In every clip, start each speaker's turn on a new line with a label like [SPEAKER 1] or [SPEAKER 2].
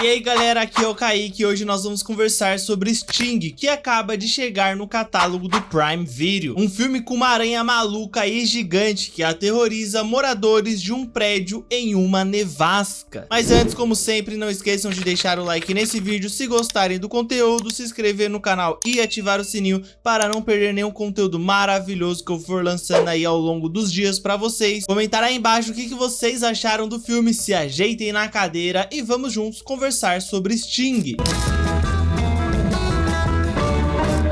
[SPEAKER 1] E aí galera, aqui é o Kaique e hoje nós vamos conversar sobre Sting, que acaba de chegar no catálogo do Prime Video. Um filme com uma aranha maluca e gigante que aterroriza moradores de um prédio em uma nevasca. Mas antes, como sempre, não esqueçam de deixar o like nesse vídeo se gostarem do conteúdo, se inscrever no canal e ativar o sininho para não perder nenhum conteúdo maravilhoso que eu for lançando aí ao longo dos dias para vocês. Comentar aí embaixo o que vocês acharam do filme, se ajeitem na cadeira e vamos juntos conversar sobre Sting.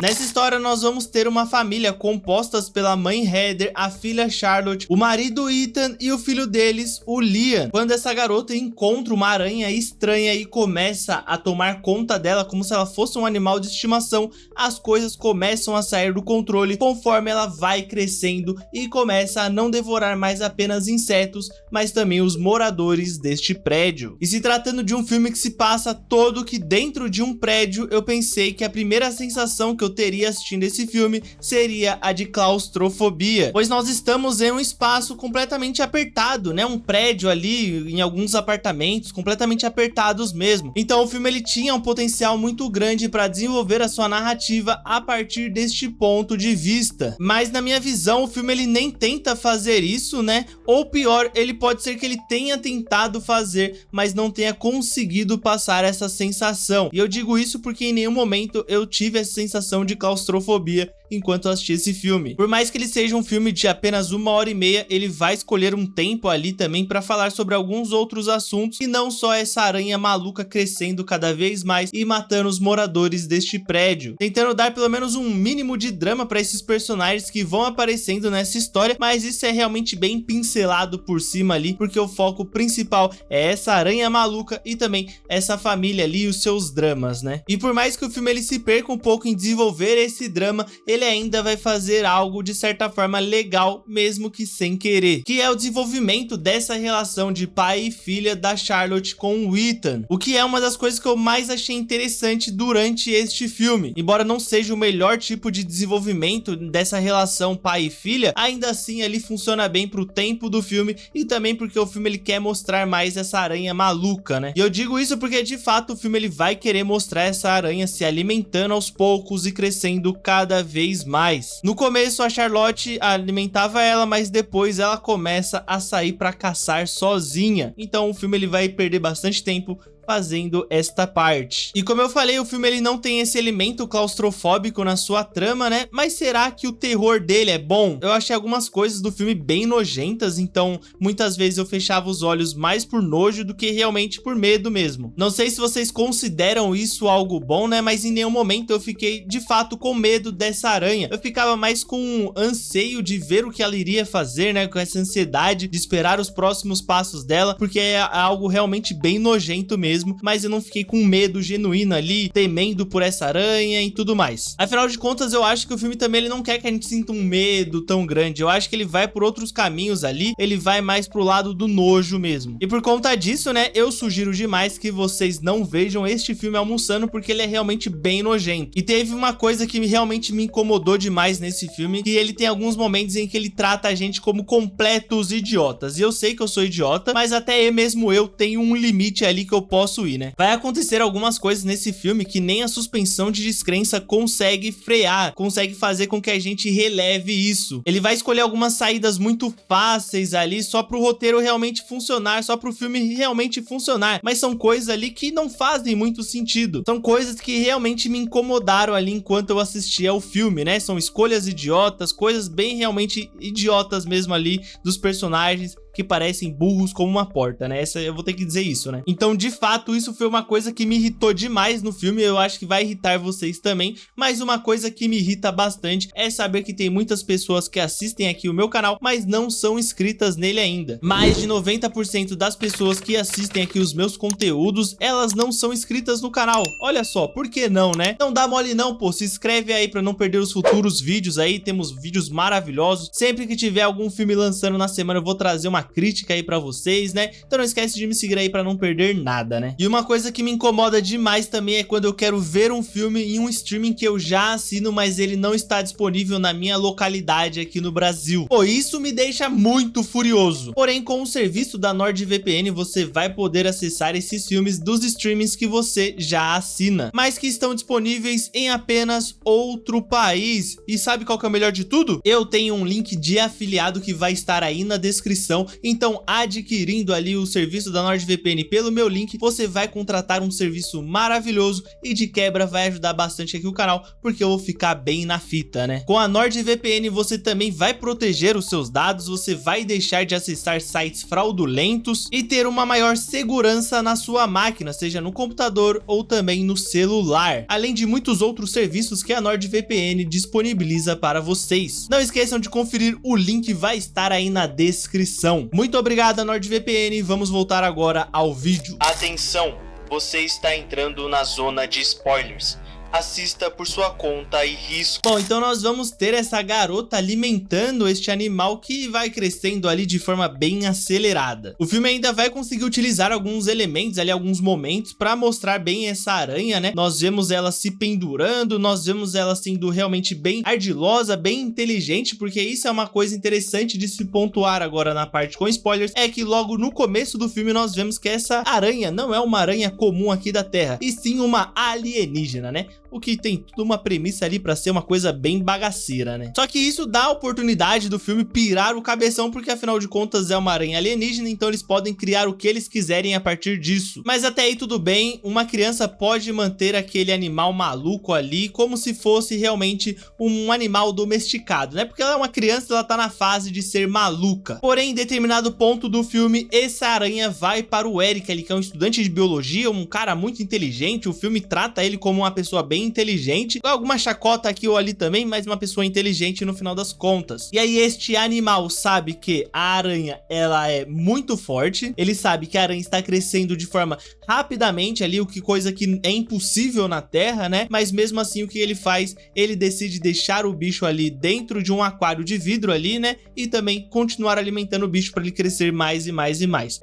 [SPEAKER 1] Nessa história nós vamos ter uma família compostas pela mãe Heather, a filha Charlotte, o marido Ethan e o filho deles, o Liam. Quando essa garota encontra uma aranha estranha e começa a tomar conta dela como se ela fosse um animal de estimação, as coisas começam a sair do controle conforme ela vai crescendo e começa a não devorar mais apenas insetos, mas também os moradores deste prédio. E se tratando de um filme que se passa todo que dentro de um prédio, eu pensei que a primeira sensação que eu teria assistindo esse filme seria a de claustrofobia, pois nós estamos em um espaço completamente apertado, né? Um prédio ali, em alguns apartamentos completamente apertados mesmo. Então o filme ele tinha um potencial muito grande para desenvolver a sua narrativa a partir deste ponto de vista. Mas na minha visão o filme ele nem tenta fazer isso, né? Ou pior, ele pode ser que ele tenha tentado fazer, mas não tenha conseguido passar essa sensação. E eu digo isso porque em nenhum momento eu tive essa sensação de claustrofobia enquanto eu assisti esse filme. Por mais que ele seja um filme de apenas 1h30, ele vai escolher um tempo ali também para falar sobre alguns outros assuntos e não só essa aranha maluca crescendo cada vez mais e matando os moradores deste prédio, tentando dar pelo menos um mínimo de drama para esses personagens que vão aparecendo nessa história, mas isso é realmente bem pincelado por cima ali, porque o foco principal é essa aranha maluca e também essa família ali e os seus dramas, né? E por mais que o filme ele se perca um pouco em desenvolver esse drama, ele ainda vai fazer algo de certa forma legal, mesmo que sem querer, que é o desenvolvimento dessa relação de pai e filha da Charlotte com o Ethan, o que é uma das coisas que eu mais achei interessante durante este filme. Embora não seja o melhor tipo de desenvolvimento dessa relação pai e filha, ainda assim ele funciona bem pro tempo do filme e também porque o filme ele quer mostrar mais essa aranha maluca, né? E eu digo isso porque de fato o filme ele vai querer mostrar essa aranha se alimentando aos poucos e crescendo cada vez mais. No começo a Charlotte alimentava ela, mas depois ela começa a sair para caçar sozinha. Então o filme ele vai perder bastante tempo fazendo esta parte. E como eu falei, o filme ele não tem esse elemento claustrofóbico na sua trama, né? Mas será que o terror dele é bom? Eu achei algumas coisas do filme bem nojentas, então muitas vezes eu fechava os olhos mais por nojo do que realmente por medo mesmo. Não sei se vocês consideram isso algo bom, né? Mas em nenhum momento eu fiquei de fato com medo dessa aranha. Eu ficava mais com um anseio de ver o que ela iria fazer, né? Com essa ansiedade de esperar os próximos passos dela, porque é algo realmente bem nojento mesmo. Mas eu não fiquei com medo genuíno ali, temendo por essa aranha e tudo mais. Afinal de contas, eu acho que o filme também ele não quer que a gente sinta um medo tão grande. Eu acho que ele vai por outros caminhos ali, ele vai mais pro lado do nojo mesmo. E por conta disso, né, eu sugiro demais que vocês não vejam este filme almoçando, porque ele é realmente bem nojento. E teve uma coisa que realmente me incomodou demais nesse filme, que ele tem alguns momentos em que ele trata a gente como completos idiotas. E eu sei que eu sou idiota, mas até mesmo eu tenho um limite ali que eu posso ir, né? Vai acontecer algumas coisas nesse filme que nem a suspensão de descrença consegue frear, consegue fazer com que a gente releve isso. Ele vai escolher algumas saídas muito fáceis ali só pro roteiro realmente funcionar, só pro filme realmente funcionar, mas são coisas ali que não fazem muito sentido. São coisas que realmente me incomodaram ali enquanto eu assistia ao filme, né? São escolhas idiotas, coisas bem realmente idiotas mesmo ali dos personagens que parecem burros como uma porta, né? Essa eu vou ter que dizer isso, né? Então, de fato, isso foi uma coisa que me irritou demais no filme. Eu acho que vai irritar vocês também. Mas uma coisa que me irrita bastante é saber que tem muitas pessoas que assistem aqui o meu canal, mas não são inscritas nele ainda. Mais de 90% das pessoas que assistem aqui os meus conteúdos, elas não são inscritas no canal. Olha só, por que não, né? Não dá mole não, pô. Se inscreve aí pra não perder os futuros vídeos aí. Temos vídeos maravilhosos. Sempre que tiver algum filme lançando na semana, eu vou trazer uma crítica aí pra vocês, né? Então não esquece de me seguir aí pra não perder nada, né? E uma coisa que me incomoda demais também é quando eu quero ver um filme em um streaming que eu já assino, mas ele não está disponível na minha localidade aqui no Brasil. Pô, isso me deixa muito furioso. Porém, com o serviço da NordVPN, você vai poder acessar esses filmes dos streamings que você já assina, mas que estão disponíveis em apenas outro país. E sabe qual que é o melhor de tudo? Eu tenho um link de afiliado que vai estar aí na descrição, então adquirindo ali o serviço da NordVPN pelo meu link, você vai contratar um serviço maravilhoso e de quebra vai ajudar bastante aqui o canal, porque eu vou ficar bem na fita, né? Com a NordVPN você também vai proteger os seus dados, você vai deixar de acessar sites fraudulentos e ter uma maior segurança na sua máquina, seja no computador ou também no celular, além de muitos outros serviços que a NordVPN disponibiliza para vocês. Não esqueçam de conferir, o link vai estar aí na descrição. Muito obrigado, NordVPN, vamos voltar agora ao vídeo. Atenção, você está entrando na zona de spoilers. Assista por sua conta e risco. Bom, então nós vamos ter essa garota alimentando este animal que vai crescendo ali de forma bem acelerada. O filme ainda vai conseguir utilizar alguns elementos ali, alguns momentos para mostrar bem essa aranha, né? Nós vemos ela se pendurando, nós vemos ela sendo realmente bem ardilosa, bem inteligente, porque isso é uma coisa interessante de se pontuar agora na parte com spoilers, é que logo no começo do filme nós vemos que essa aranha não é uma aranha comum aqui da Terra, e sim uma alienígena, né? O que tem tudo uma premissa ali pra ser uma coisa bem bagaceira, né? Só que isso dá a oportunidade do filme pirar o cabeção, porque afinal de contas é uma aranha alienígena, então eles podem criar o que eles quiserem a partir disso. Mas até aí tudo bem, uma criança pode manter aquele animal maluco ali como se fosse realmente um animal domesticado, né? Porque ela é uma criança, ela tá na fase de ser maluca. Porém, em determinado ponto do filme, essa aranha vai para o Eric, ele que é um estudante de biologia, um cara muito inteligente. O filme trata ele como uma pessoa bem inteligente, alguma chacota aqui ou ali também, mas uma pessoa inteligente no final das contas. E aí este animal sabe que a aranha, ela é muito forte, ele sabe que a aranha está crescendo de forma rapidamente ali, coisa que é impossível na Terra, né? Mas mesmo assim o que ele faz? Ele decide deixar o bicho ali dentro de um aquário de vidro ali, né? E também continuar alimentando o bicho para ele crescer mais e mais e mais.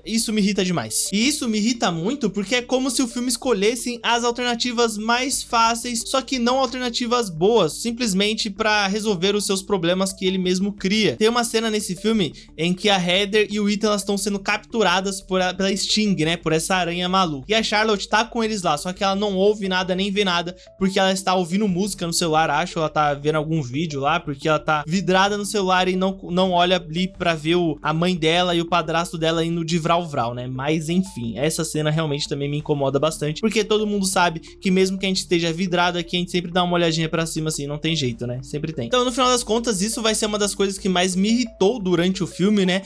[SPEAKER 1] Isso me irrita demais. E isso me irrita muito porque é como se o filme escolhesse as alternativas mais fáceis, só que não alternativas boas, simplesmente para resolver os seus problemas que ele mesmo cria. Tem uma cena nesse filme em que a Heather e o Ethan estão sendo capturadas pela Sting, né, por essa aranha maluca. E a Charlotte tá com eles lá, só que ela não ouve nada nem vê nada, porque ela está ouvindo música no celular, acho, ela tá vendo algum vídeo lá, porque ela tá vidrada no celular e não olha ali pra ver a mãe dela e o padrasto dela indo de vral-vral, né? Mas enfim, essa cena realmente também me incomoda bastante, porque todo mundo sabe que mesmo que a gente esteja vidrado aqui, a gente sempre dá uma olhadinha pra cima assim, não tem jeito, né? Sempre tem. Então, no final das contas, isso vai ser uma das coisas que mais me irritou durante o filme, né?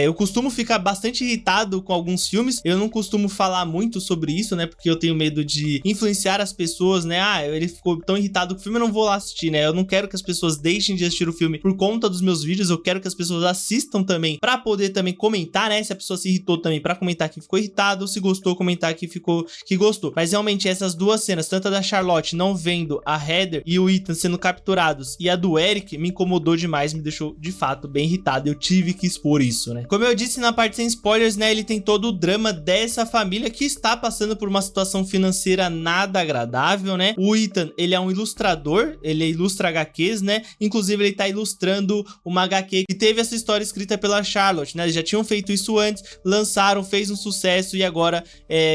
[SPEAKER 1] Eu costumo ficar bastante irritado com alguns filmes, eu não costumo falar muito sobre isso, né? Porque eu tenho medo de influenciar as pessoas, né? Ah, ele ficou tão irritado com o filme, eu não vou lá assistir, né? Eu não quero que as pessoas deixem de assistir o filme por conta dos meus vídeos, eu quero que as pessoas assistam também pra poder também comentar, né? Se a pessoa se irritou também, pra comentar que ficou irritado, se gostou, comentar que gostou. Mas realmente essas duas cenas, tanto a da Charlotte não vendo a Heather e o Ethan sendo capturados e a do Eric, me incomodou demais, me deixou de fato bem irritado, eu tive que expor isso, né? Como eu disse na parte sem spoilers, né, ele tem todo o drama dessa família que está passando por uma situação financeira nada agradável, né? O Ethan, ele é um ilustrador, ele ilustra HQs, né? Inclusive ele tá ilustrando uma HQ que teve essa história escrita pela Charlotte, né? Eles já tinham feito isso antes, lançaram, fez um sucesso e agora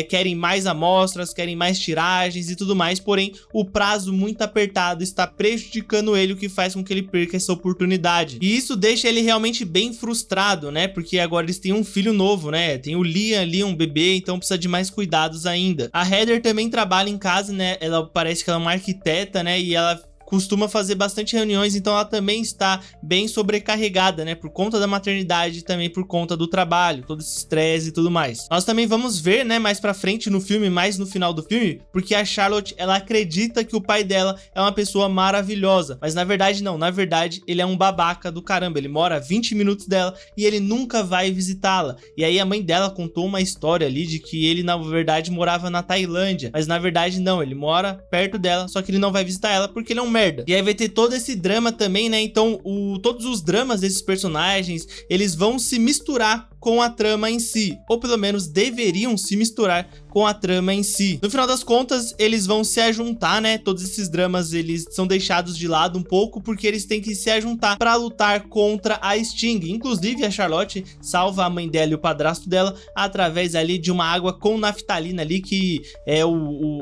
[SPEAKER 1] querem mais amostras, querem mais tiragens e tudo mais, porém o prazo muito apertado está prejudicando ele, o que faz com que ele perca essa oportunidade. E isso deixa ele realmente bem frustrado, né? Porque agora eles têm um filho novo, né? Tem o Liam ali, um bebê, então precisa de mais cuidados ainda. A Heather também trabalha em casa, né? Ela parece que ela é uma arquiteta, né? E ela costuma fazer bastante reuniões, então ela também está bem sobrecarregada, né, por conta da maternidade e também por conta do trabalho, todo esse estresse e tudo mais. Nós também vamos ver, né, mais pra frente no filme, mais no final do filme, porque a Charlotte, ela acredita que o pai dela é uma pessoa maravilhosa, mas na verdade não, na verdade ele é um babaca do caramba, ele mora a 20 minutos dela e ele nunca vai visitá-la. E aí a mãe dela contou uma história ali de que ele na verdade morava na Tailândia, mas na verdade não, ele mora perto dela, só que ele não vai visitar ela porque ele é um merda. E aí vai ter todo esse drama também, né? Então todos os dramas desses personagens, eles vão se misturar com a trama em si, ou pelo menos deveriam se misturar com a trama em si. No final das contas, eles vão se ajuntar, né? Todos esses dramas, eles são deixados de lado um pouco, porque eles têm que se ajuntar pra lutar contra a Sting. Inclusive, a Charlotte salva a mãe dela e o padrasto dela através ali de uma água com naftalina ali, que é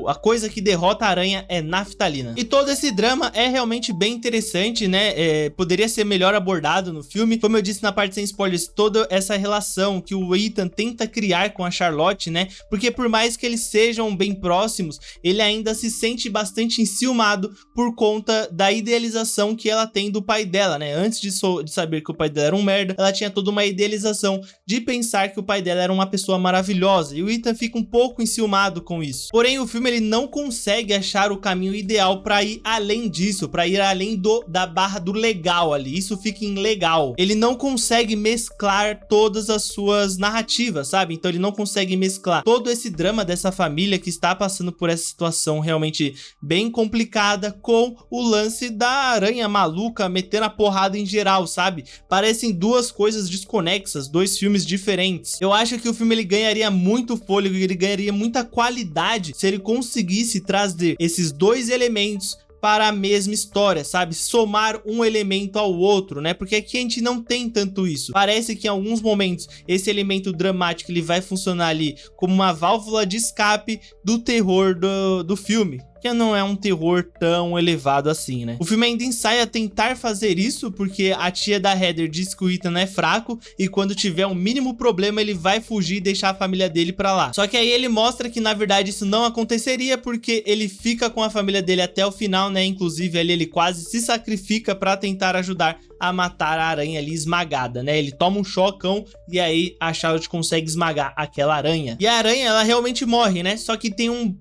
[SPEAKER 1] a coisa que derrota a aranha é naftalina. E todo esse drama é realmente bem interessante, né? Poderia ser melhor abordado no filme. Como eu disse na parte sem spoilers, toda essa relação que o Ethan tenta criar com a Charlotte, né? Porque por mais que eles sejam bem próximos, ele ainda se sente bastante enciumado por conta da idealização que ela tem do pai dela, né? Antes de saber que o pai dela era um merda, ela tinha toda uma idealização de pensar que o pai dela era uma pessoa maravilhosa, e o Ethan fica um pouco enciumado com isso. Porém, o filme ele não consegue achar o caminho ideal pra ir além disso, pra ir além da barra do legal ali. Isso fica ilegal. Ele não consegue mesclar todas as suas narrativas, sabe? Então ele não consegue mesclar todo esse drama dessa família que está passando por essa situação realmente bem complicada com o lance da aranha maluca metendo a porrada em geral, sabe? Parecem duas coisas desconexas, dois filmes diferentes. Eu acho que o filme ele ganharia muito fôlego, ele ganharia muita qualidade se ele conseguisse trazer esses dois elementos para a mesma história, sabe? Somar um elemento ao outro, né? Porque aqui a gente não tem tanto isso. Parece que em alguns momentos esse elemento dramático ele vai funcionar ali como uma válvula de escape do terror do filme, que não é um terror tão elevado assim, né? O filme ainda ensaia a tentar fazer isso, porque a tia da Heather diz que o Ethan é fraco e quando tiver um mínimo problema ele vai fugir e deixar a família dele pra lá. Só que aí ele mostra que na verdade isso não aconteceria, porque ele fica com a família dele até o final, né? Inclusive ali ele quase se sacrifica pra tentar ajudar a matar a aranha ali esmagada, né? Ele toma um chocão e aí a Charlotte consegue esmagar aquela aranha. E a aranha, ela realmente morre, né? Só que tem um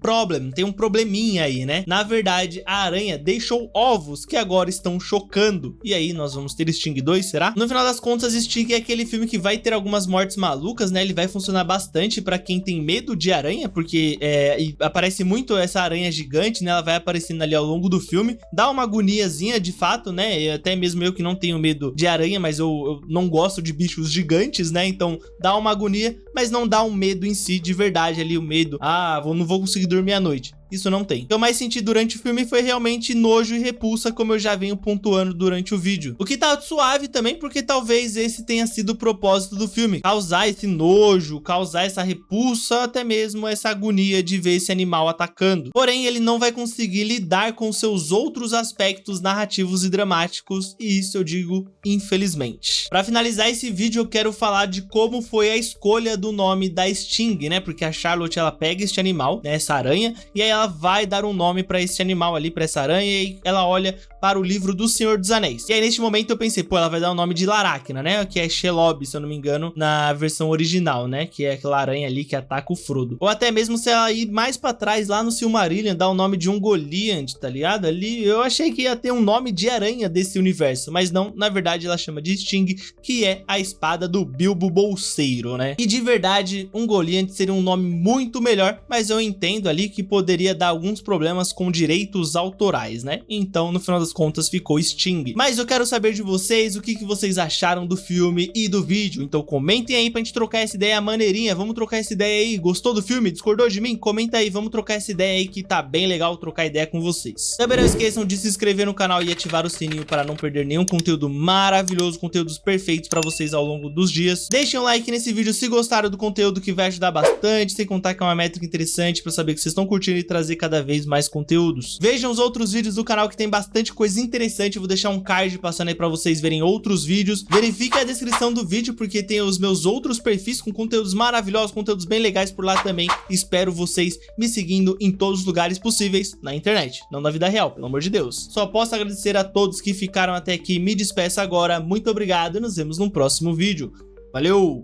[SPEAKER 1] probleminha aí, né? Na verdade, a aranha deixou ovos que agora estão chocando. E aí nós vamos ter Sting 2, será? No final das contas, Sting é aquele filme que vai ter algumas mortes malucas, né? Ele vai funcionar bastante pra quem tem medo de aranha, porque aparece muito essa aranha gigante, né? Ela vai aparecendo ali ao longo do filme. Dá uma agoniazinha de fato, né? E até mesmo eu que não tenho medo de aranha, mas eu não gosto de bichos gigantes, né? Então dá uma agonia, mas não dá um medo em si de verdade ali, o medo. Não vou conseguir dormir à noite. Isso não tem. O que eu mais senti durante o filme foi realmente nojo e repulsa, como eu já venho pontuando durante o vídeo. O que tá suave também, porque talvez esse tenha sido o propósito do filme. Causar esse nojo, causar essa repulsa, até mesmo essa agonia de ver esse animal atacando. Porém, ele não vai conseguir lidar com seus outros aspectos narrativos e dramáticos, e isso eu digo infelizmente. Pra finalizar esse vídeo, eu quero falar de como foi a escolha do nome da Sting, né? Porque a Charlotte, ela pega este animal, né? Essa aranha, e aí ela vai dar um nome pra esse animal ali, pra essa aranha, e aí ela olha para o livro do Senhor dos Anéis. E aí neste momento eu pensei, pô, ela vai dar o nome de Laracna, né? Que é Shelob, se eu não me engano, na versão original, né? Que é aquela aranha ali que ataca o Frodo. Ou até mesmo se ela ir mais pra trás, lá no Silmarillion, dar o nome de Ungoliant, tá ligado? Ali eu achei que ia ter um nome de aranha desse universo, mas não, na verdade ela chama de Sting, que é a espada do Bilbo Bolseiro, né? E de verdade, Ungoliant seria um nome muito melhor, mas eu entendo ali que poderia dar alguns problemas com direitos autorais, né? Então, no final das contas, ficou Sting. Mas eu quero saber de vocês o que vocês acharam do filme e do vídeo. Então comentem aí pra gente trocar essa ideia maneirinha. Vamos trocar essa ideia aí. Gostou do filme? Discordou de mim? Comenta aí. Vamos trocar essa ideia aí, que tá bem legal trocar ideia com vocês. Também não esqueçam de se inscrever no canal e ativar o sininho para não perder nenhum conteúdo maravilhoso, conteúdos perfeitos pra vocês ao longo dos dias. Deixem um like nesse vídeo se gostaram do conteúdo, que vai ajudar bastante, sem contar que é uma métrica interessante pra saber que vocês estão curtindo e trazer cada vez mais conteúdos. Vejam os outros vídeos do canal, que tem bastante coisa interessante. Eu vou deixar um card passando aí pra vocês verem outros vídeos. Verifique a descrição do vídeo, porque tem os meus outros perfis com conteúdos maravilhosos, conteúdos bem legais por lá também. Espero vocês me seguindo em todos os lugares possíveis na internet, não na vida real, pelo amor de Deus. Só posso agradecer a todos que ficaram até aqui. Me despeço agora. Muito obrigado e nos vemos no próximo vídeo. Valeu!